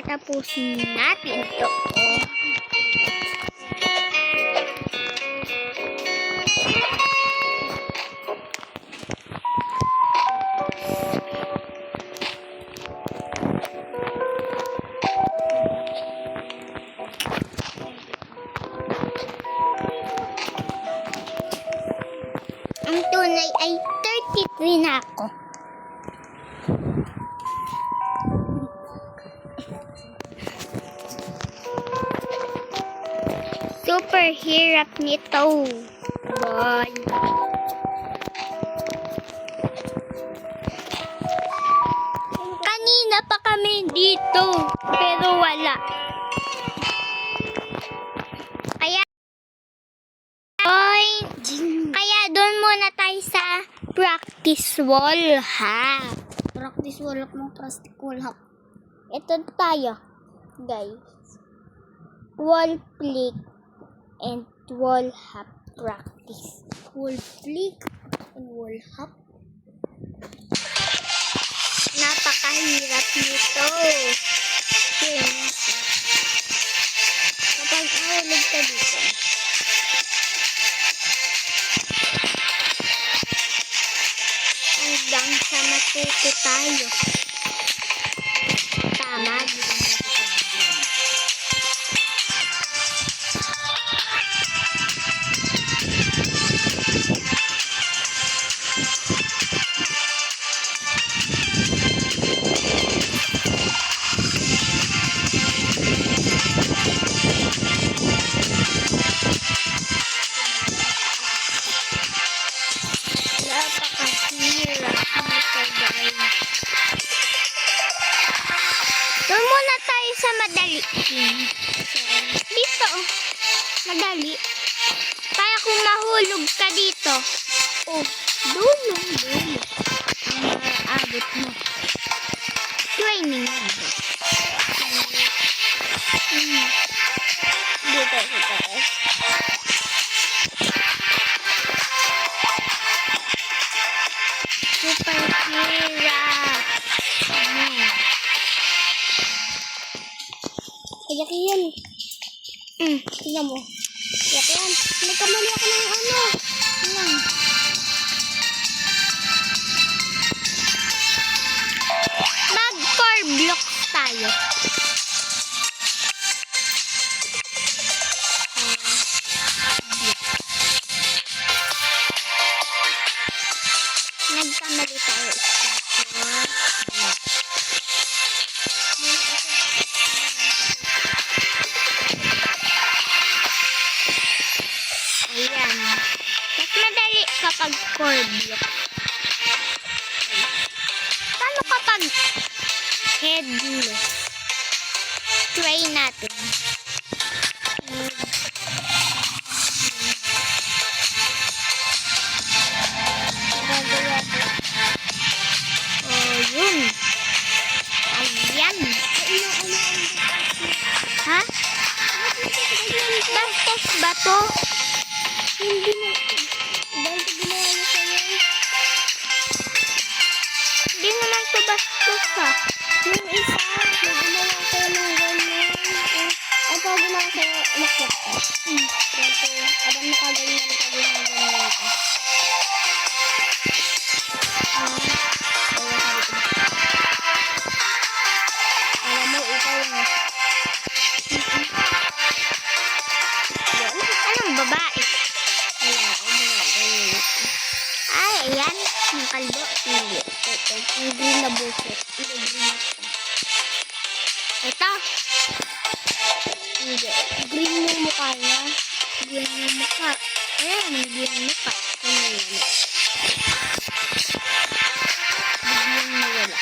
Tapusin natin ito. Ang tunay ay 33 na ako. Super hirap nito. Boy. Kanina pa kami dito, pero wala. Kaya doon muna tayo sa practice wall, ha? Practice wall ng plastic wall, ha? Ito tayo, guys. Wall flick and wall hop practice. Wall flick and wall hop. Napakahirap nito. Kapag nahulog ka dito, hanggang sa matuto tayo. Tama. Doon muna tayo sa madali. Dito, madali. Kaya kung mahulog ka dito, dulo. Ang maabot mo. Training mo. Dito. Super hirap. Kayak yan. Tingnan mo. Kayak yan. Nagkamali ako ng ano. Tingnan. Mag-4 blocks tayo. Nagkamali tayo. Ayan. Mas madali kapag 4 block. Paano kapag headless? Try natin. Yun. Ayan. Ha? Bastos ba to? Hindi mo. Dahil ito ginawa niya sa'yo. Hindi naman ito bastos, ha? Yung isa, naginawa ko ng ganyan. Ang pag ginawa ko, umakyat ka. Kasi, abang nakaganyan ka ganyan. Alam mo, ikaw na. Anong babae? Ay, ayan. Yung kalbo. Hindi. Ito. Yung green na bullshit. Ito. Hindi. Green yung mukha niya. Green yung mukha. Ayan, green yung mukha. Bigyan nawala.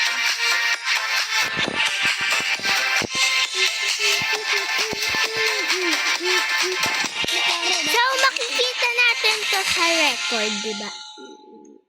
So, makikita natin to sa record, diba?